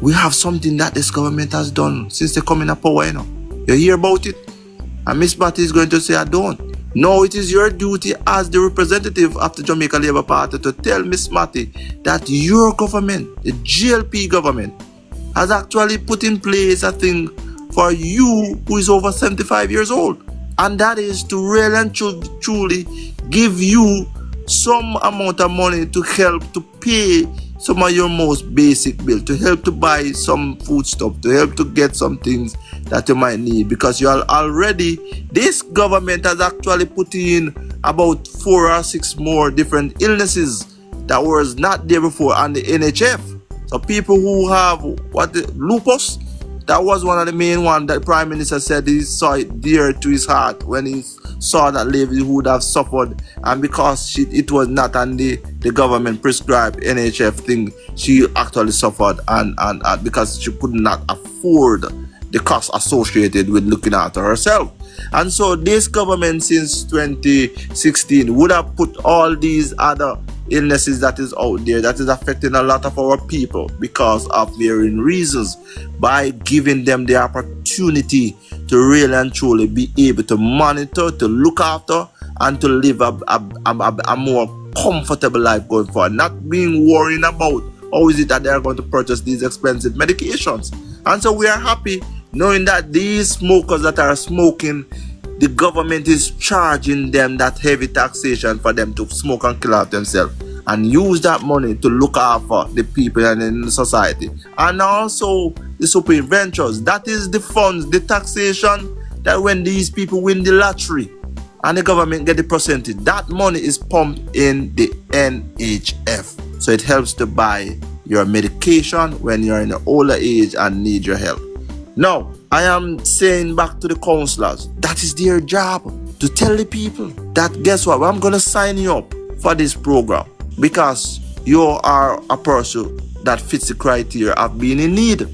we have something that this government has done since they come in power, you know. You hear about it? And Miss Batty is going to say, I don't. No, it is your duty as the representative of the Jamaica Labour Party to tell Miss Matty that your government, the GLP government, has actually put in place a thing for you who is over 75 years old. And that is to really and truly give you some amount of money to help to pay some of your most basic bills, to help to buy some food stuff, to help to get some things that you might need, because you are already, this government has actually put in about 4 or 6 more different illnesses that was not there before on the NHF. So people who have lupus, that was one of the main ones that the Prime Minister said he saw it dear to his heart when he saw that lady who would have suffered, and because it was not on the government prescribed NHF thing, she actually suffered and because she could not afford the cost associated with looking after herself. And so this government since 2016 would have put all these other illnesses that is out there that is affecting a lot of our people because of varying reasons, by giving them the opportunity to really and truly be able to monitor, to look after, and to live a more comfortable life going forward, not being worrying about how is it that they are going to purchase these expensive medications. And so we are happy knowing that these smokers that are smoking, the government is charging them that heavy taxation for them to smoke and kill out themselves, and use that money to look after the people and in the society. And also the Supreme Ventures, that is the funds, the taxation that when these people win the lottery and the government get the percentage, that money is pumped in the NHF. So it helps to buy your medication when you're in an older age and need your help. Now, I am saying back to the councillors, that is their job, to tell the people that guess what, I'm going to sign you up for this program because you are a person that fits the criteria of being in need.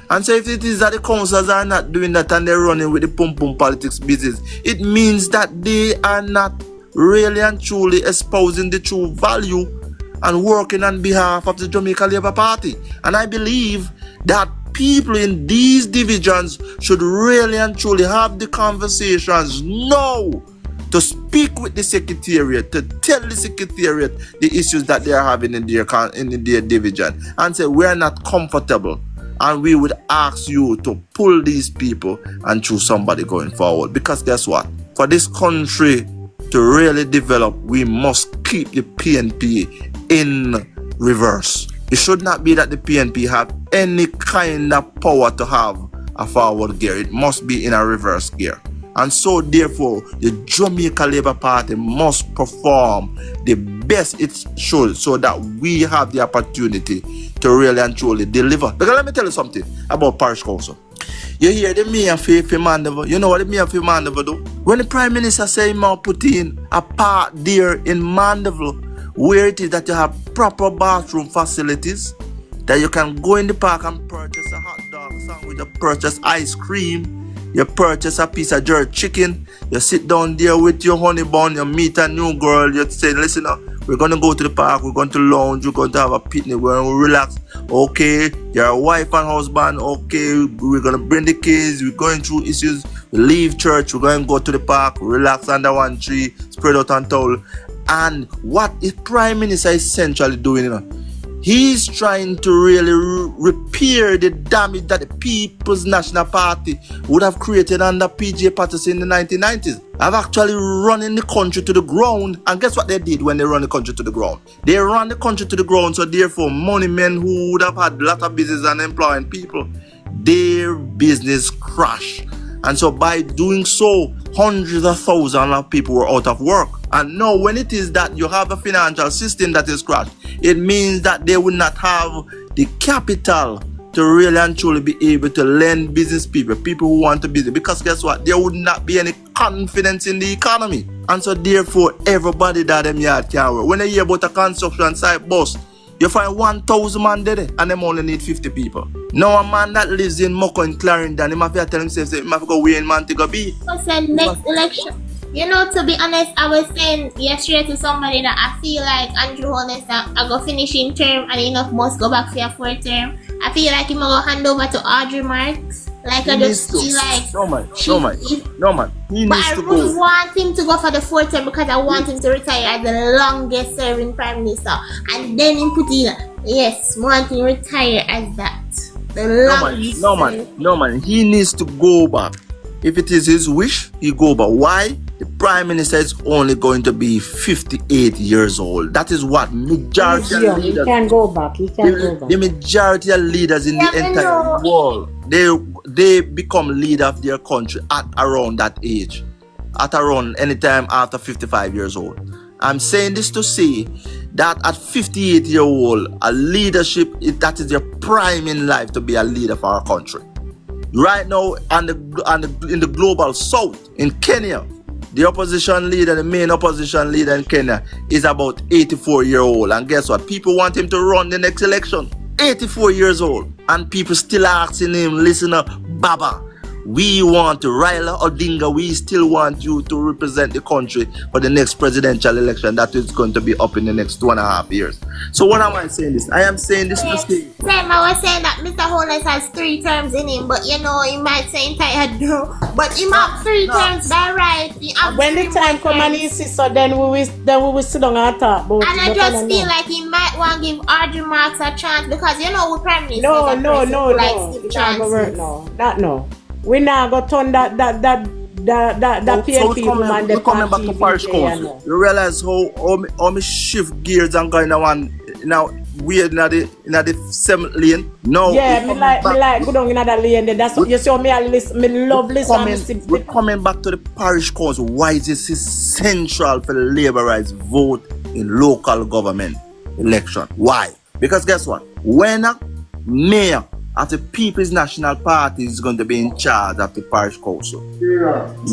And so if it is that the councillors are not doing that and they're running with the pum-pum politics business, it means that they are not really and truly espousing the true value and working on behalf of the Jamaica Labour Party. And I believe that people in these divisions should really and truly have the conversations now to speak with the secretariat, to tell the secretariat the issues that they are having in their division, and say we are not comfortable and we would ask you to pull these people and choose somebody going forward. Because guess what? For this country to really develop, we must keep the PNP in reverse. It should not be that the PNP have any kind of power to have a forward gear. It must be in a reverse gear. And so therefore, the Jamaica Labour Party must perform the best it should so that we have the opportunity to really and truly deliver. Because let me tell you something about Parish Council. You hear the mayor for Mandeville. You know what the mayor for Mandeville do? When the Prime Minister say he might put in a park there in Mandeville where it is that you have proper bathroom facilities, that you can go in the park and purchase a hot dog sandwich, you purchase ice cream, you purchase a piece of jerk chicken, you sit down there with your honey bun, you meet a new girl, you say, listen, we're going to go to the park, we're going to lounge, we're going to have a picnic, we're going to relax. Okay, your wife and husband, okay, we're going to bring the kids, we're going through issues, we leave church, we're going to go to the park, relax under one tree, spread out on towel. And what the Prime Minister is essentially doing, he's trying to really repair the damage that the People's National Party would have created under P.J. Patterson in the 1990s. I've actually running the country to the ground. And guess what they did when they run the country to the ground? They ran the country to the ground, so therefore money men who would have had a lot of business and employing people, their business crashed. And so by doing so, hundreds of thousands of people were out of work. And now when it is that you have a financial system that is crashed, it means that they will not have the capital to really and truly be able to lend business people who want to business. Because guess what? There would not be any confidence in the economy. And so therefore, everybody that them yard can work. When they hear about a construction site bust, you find 1,000 man there and them only need 50 people. Now a man that lives in Moko in Clarendon, he might have to tell himself, he might go away in Montego Bay. So say next election. You know, to be honest, I was saying yesterday to somebody that I feel like Andrew Holness I go finishing term and enough must go back for a fourth term. I feel like him go hand over to Audrey Marks. Like He I needs just to. feel like No man. she, No man. No man. He but needs I to really go. want him to go for the fourth term because I want him to retire as the longest serving prime minister. And then him put in, yes, want him to retire as that. The No man. longest No man. No man. He needs to go back. If it is his wish, he go back. Why? The prime minister is only going to be 58 years old. That is what majority He's of young. He leaders. can go back. He can go The back. majority of leaders in Yeah, the I entire know. world, they become leader of their country at around that age, at around any time after 55 years old. I'm saying this to say that at 58 years old, a leadership that is your prime in life to be a leader for our country. Right now, in the global south, in Kenya, the opposition leader, the main opposition leader in Kenya, is about 84 years old. And guess what? People want him to run the next election. 84 years old. And people still asking him, listen up, Baba, we want Raila Odinga, we still want you to represent the country for the next presidential election that is going to be up in the next 2.5 years. So what am I saying this? I am saying this to say, Same, I was saying that Mr. Holness has 3 terms in him, but you know, he might say he tired though. But he have 3 terms, that right. He have When the 3 time more come and terms. he see, so then we will sit down and talk about it. And I But just don't feel know. like he might want to give Audrey Marks a chance because you know, with prime minister. No. Not no. We now go turn that PNP woman we're coming back to parish council. You realize how me shift gears and going now we're in the 7th lane. No, Yeah, me like go down in that lane there. That's what you see me love listen. we're coming back to the parish council. Why is this essential for the Labourites vote in local government election? Why? Because guess what? When a mayor of the People's National Party is going to be in charge of the parish council,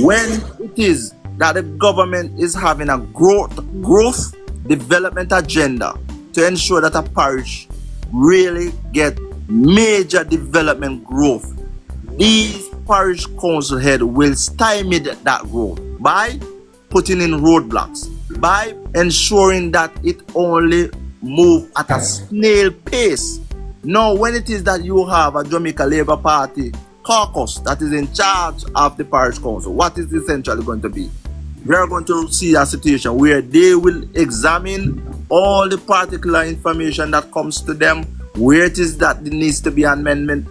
when it is that the government is having a growth development agenda to ensure that a parish really get major development growth, these parish council head will stymie that growth by putting in roadblocks, by ensuring that it only move at a snail pace. Now, when it is that you have a Jamaica Labour Party caucus that is in charge of the parish council, what is essentially going to be? We are going to see a situation where they will examine all the particular information that comes to them, where it is that there needs to be amendment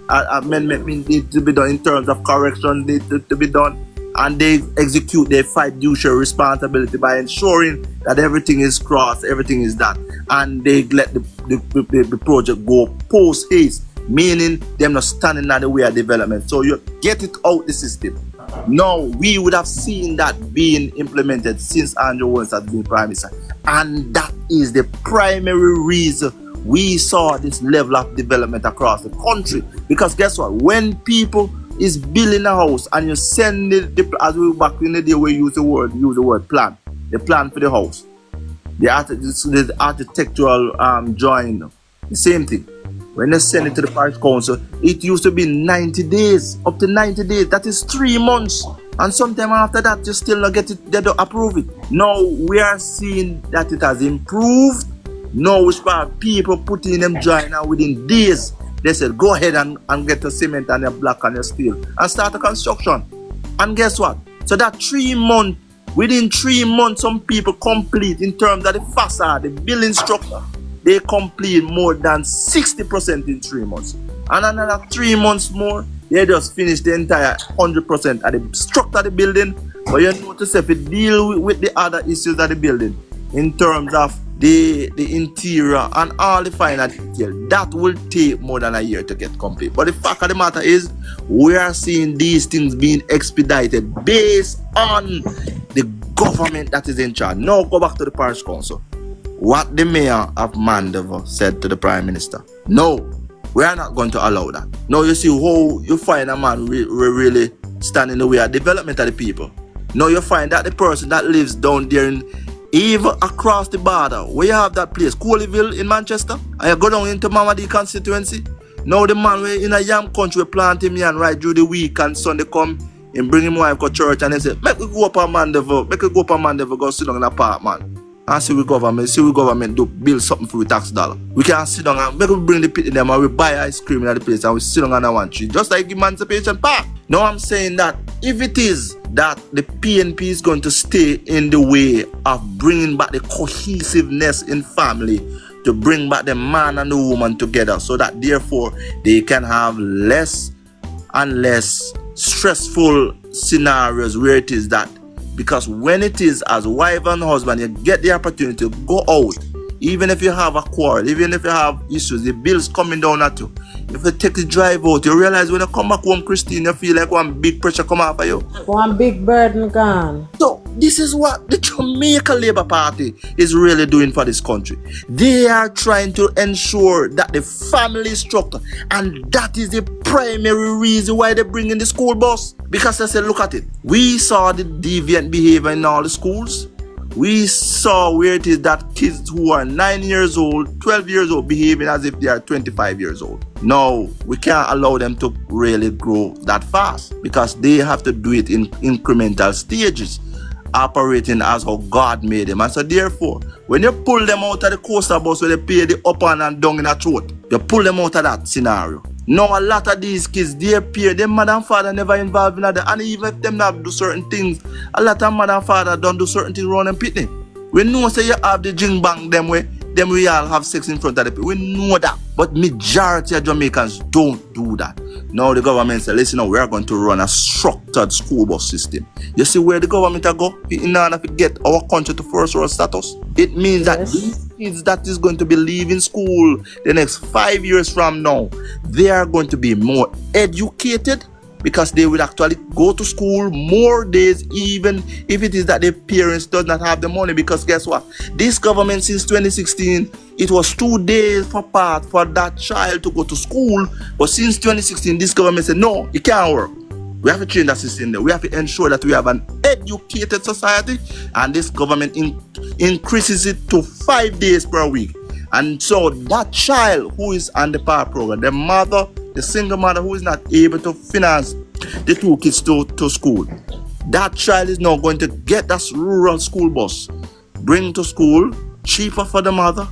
needs to be done in terms of correction needs to be done, and they execute their fiduciary responsibility by ensuring that everything is crossed, everything is done, and they let the project go post haste, meaning them not standing in the way of development. So you get it out the system. No, we would have seen that being implemented since Andrew Holness has been Prime Minister. And that is the primary reason we saw this level of development across the country. Because guess what? When people is building a house and you send it, as we back in the day we use the word plan, the plan for the house, the architectural drawing, the same thing. When they send it to the parish council, it used to be 90 days, up to 90 days. That is 3 months. And sometime after that, you still not get it, they don't approve it. Now we are seeing that it has improved. Now which part people putting them drawing and within days, they said go ahead and get the cement and the block and the steel and start the construction. And guess what? So that 3 months, within 3 months, some people complete in terms of the facade, the building structure. They complete more than 60% in 3 months. And another 3 months more, they just finish the entire 100% of the structure of the building. But you notice if it deal with the other issues of the building in terms of the interior and all the final detail, that will take more than a year to get complete. But the fact of the matter is, we are seeing these things being expedited based on the government that is in charge. Now go back to the parish council. What the mayor of Mandeville said to the Prime Minister. No, we are not going to allow that. Now you see how you find a man really stand in the way of development of the people. Now you find that the person that lives down there even across the border, where you have that place, Coleyville in Manchester, and you go down into Mamadi constituency. Now the man in a yam country plant him and right through the week and Sunday come, and bring him wife to church and he say, make we go up a Mandeville, go sit down in an apartment. And see we government do build something for the tax dollar. We can sit down and make we bring the pit in them and we buy ice cream at the place and we sit down on one tree. Just like Emancipation Park. Now I'm saying that if it is that the PNP is going to stay in the way of bringing back the cohesiveness in family, to bring back the man and the woman together so that therefore they can have less and less stressful scenarios where it is that, because when it is as wife and husband, you get the opportunity to go out, even if you have a quarrel, even if you have issues, the bills coming down at you. If you take the drive out, you realize when you come back home, Christine, you feel like one big pressure come off of you. One big burden gone. So this is what the Jamaica Labour Party is really doing for this country. They are trying to ensure that the family structure, and that is the primary reason why they bring in the school bus. Because I said, look at it. We saw the deviant behavior in all the schools. We saw where it is that kids who are 9 years old, 12 years old, behaving as if they are 25 years old. No, we can't allow them to really grow that fast because they have to do it in incremental stages, operating as how God made them. And so therefore, when you pull them out of the coaster bus where they pay the up and down in a throat, you pull them out of that scenario. Now a lot of these kids, their mother and father never involved in that, and even if them not do certain things, a lot of mother and father don't do certain things around them pitney. We know say you have the jing bang them way, them we all have sex in front of the people. We know that. But majority of Jamaicans don't do that. Now the government said, listen, we are going to run a structured school bus system. You see where the government are go in order to get our country to first world status? It means that these kids that is going to be leaving school the next 5 years from now, they are going to be more educated, because they will actually go to school more days, even if it is that their parents does not have the money. Because guess what? This government since 2016, it was 2 days for part for that child to go to school. But since 2016, this government said, no, it can't work. We have to change that system there. We have to ensure that we have an educated society, and this government increases it to 5 days per week. And so that child who is on the PAR program, the mother, the single mother who is not able to finance the 2 kids to school, that child is now going to get that rural school bus, bring to school, cheaper for the mother.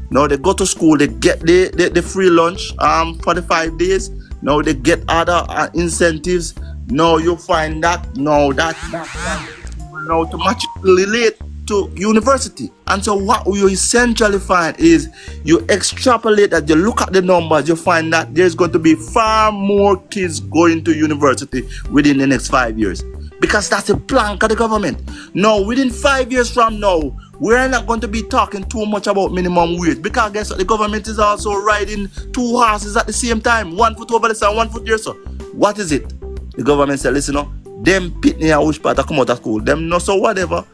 Now they go to school, they get the free lunch for the 5 days. Now they get other incentives. Now you find that now that will automatically relate to university. And so what you essentially find is you extrapolate that, you look at the numbers, you find that there's going to be far more kids going to university within the next 5 years, because that's the plan of the government. Now within 5 years from now, we're not going to be talking too much about minimum wage, because guess what, the government is also riding 2 horses at the same time, 1 foot over the sun, 1 foot here. So what is it? The government said, listen, them pitney and which part to come out of school, them no so whatever.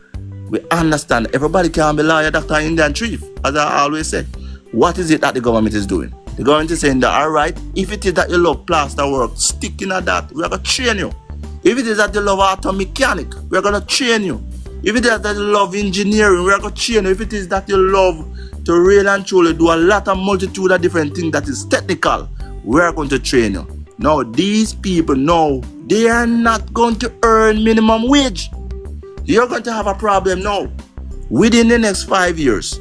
We understand everybody can be lawyer, doctor, Indian chief, as I always say. What is it that the government is doing? The government is saying that, all right, if it is that you love plaster work, sticking at that, we are going to train you. If it is that you love auto mechanic, we are going to train you. If it is that you love engineering, we are going to train you. If it is that you love to really and truly do a lot of multitude of different things that is technical, we are going to train you. Now, these people, no, they are not going to earn minimum wage. You're going to have a problem now. Within the next 5 years,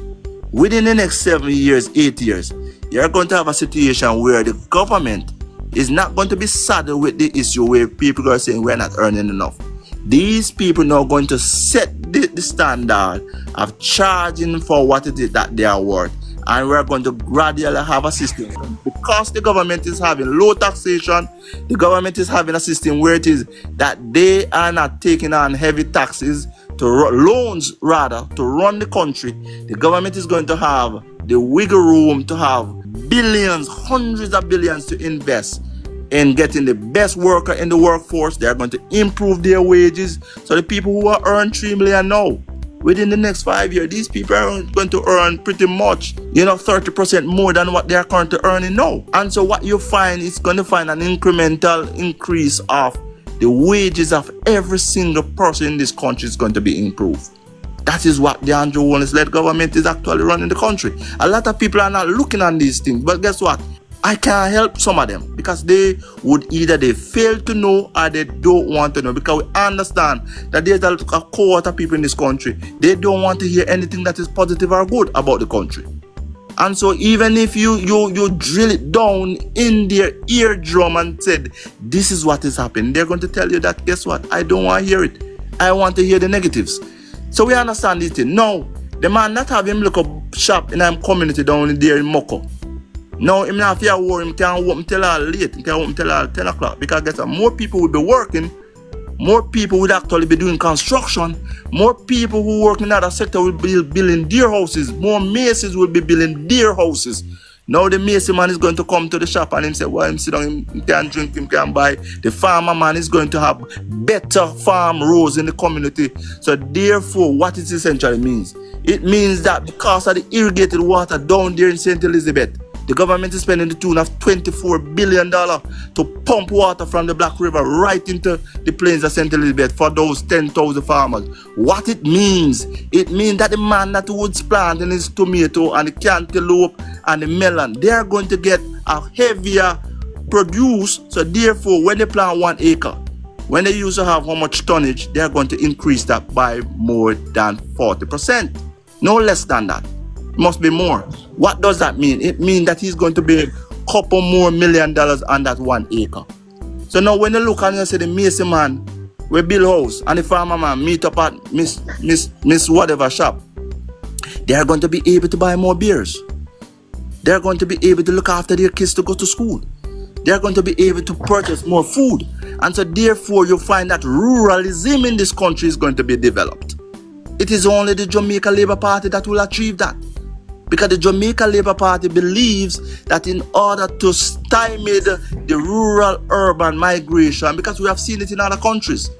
within the next 7 years, 8 years, you're going to have a situation where the government is not going to be saddled with the issue where people are saying we're not earning enough. These people now going to set the standard of charging for what it is that they are worth. And we're going to gradually have a system, because the government is having low taxation, the government is having a system where it is that they are not taking on heavy taxes, loans rather, to run the country. The government is going to have the wiggle room to have billions, hundreds of billions to invest in getting the best worker in the workforce. They are going to improve their wages. So the people who are earning 3 million now, within the next 5 years, these people are going to earn pretty much, 30% more than what they are currently earning now. And so what you find is going to find an incremental increase of the wages of every single person in this country is going to be improved. That is what the Andrew Holness-led government is actually running the country. A lot of people are not looking at these things, but guess what? I can't help some of them because they would either they fail to know or they don't want to know, because we understand that there's a cohort of people in this country. They don't want to hear anything that is positive or good about the country. And so even if you drill it down in their eardrum and said, this is what is happening, they're going to tell you that, guess what? I don't want to hear it. I want to hear the negatives. So we understand this thing. Now, the man not have him look up shop in our community down there in Moko. Now, him not fear war, him can't open till all late, him can't open till all 10 o'clock, because guess what? More people will be working, more people would actually be doing construction, more people who work in other sector will be building their houses, more masons will be building their houses. Now the mason man is going to come to the shop and him say, well, him sit down, him can drink, him can buy. The farmer man is going to have better farm rows in the community. So therefore, what it essentially means? It means that because of the irrigated water down there in St. Elizabeth, the government is spending the tune of $24 billion to pump water from the Black River right into the plains of St. Elizabeth for those 10,000 farmers. What it means that the man that would plant in his tomato and the cantaloupe and the melon, they are going to get a heavier produce. So therefore, when they plant 1 acre, when they used to have how much tonnage, they are going to increase that by more than 40%. No less than that. Must be more. What does that mean? It means that he's going to be a couple more $1 million on that 1 acre. So now when you look and you say the mason man we build house and the farmer man meet up at Miss whatever shop, they are going to be able to buy more beers. They are going to be able to look after their kids to go to school. They are going to be able to purchase more food. And so therefore you find that ruralism in this country is going to be developed. It is only the Jamaica Labour Party that will achieve that. Because the Jamaica Labour Party believes that in order to stymie the rural-urban migration, because we have seen it in other countries,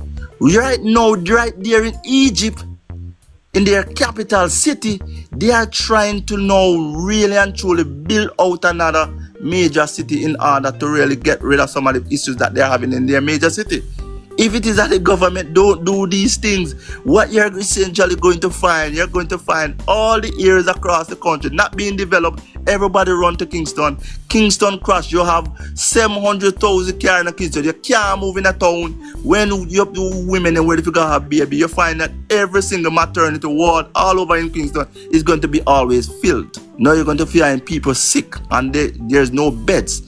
right now, right there in Egypt, in their capital city, they are trying to now really and truly build out another major city in order to really get rid of some of the issues that they're having in their major city. If it is that the government don't do these things, what you're essentially going to find, you're going to find all the areas across the country not being developed. Everybody run to Kingston. Kingston crash. You have 700,000 cars in Kingston. You can't move in a town. When you have women and where if you gonna have baby, you find that every single maternity ward all over in Kingston is going to be always filled. Now you're going to find people sick and there's no beds.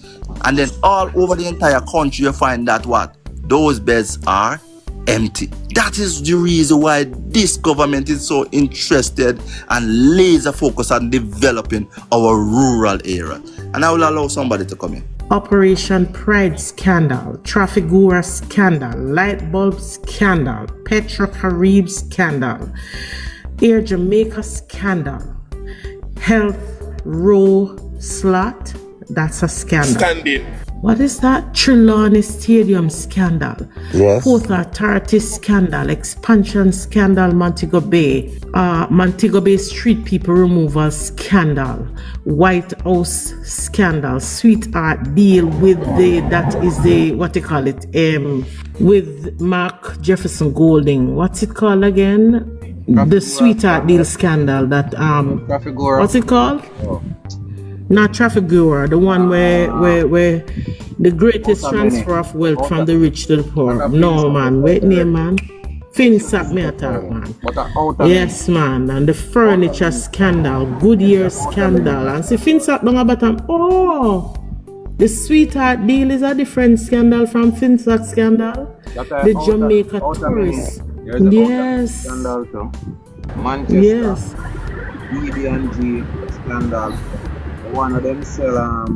And then all over the entire country you find that what? Those beds are empty. That is the reason why this government is so interested and laser focused on developing our rural area. And I will allow somebody to come in. Operation Pride scandal, Traffic Gura scandal, Light Bulb scandal, Petro Carib scandal, Air Jamaica scandal, Health Row slot, that's a scandal. Standing. What is that? Trelawney Stadium scandal. Yes. Port Authority scandal. Expansion scandal. Montego Bay. Montego Bay Street People Removal scandal. White House scandal. Sweetheart deal with with Mark Jefferson Golding. What's it called again? The Sweetheart deal scandal that what's it called? Oh. Not Traffic Gura, the one where the greatest transfer of wealth from the rich to the poor. No man, wait name man. FinSac me attack man. Yes man, and the furniture scandal, Goodyear scandal, and see FinSac down about them. Oh, the Sweetheart deal is a different scandal from FinSac scandal. The Jamaica tourist. Yes. Manchester. Yes. BB&G scandal. One of them sell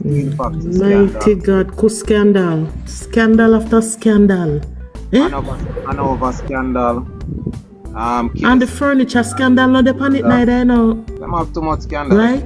Mighty God, scandal. Scandal after scandal. Hanover scandal. And the furniture scandal, not the panic neither, you know. Them have too much scandal. Right?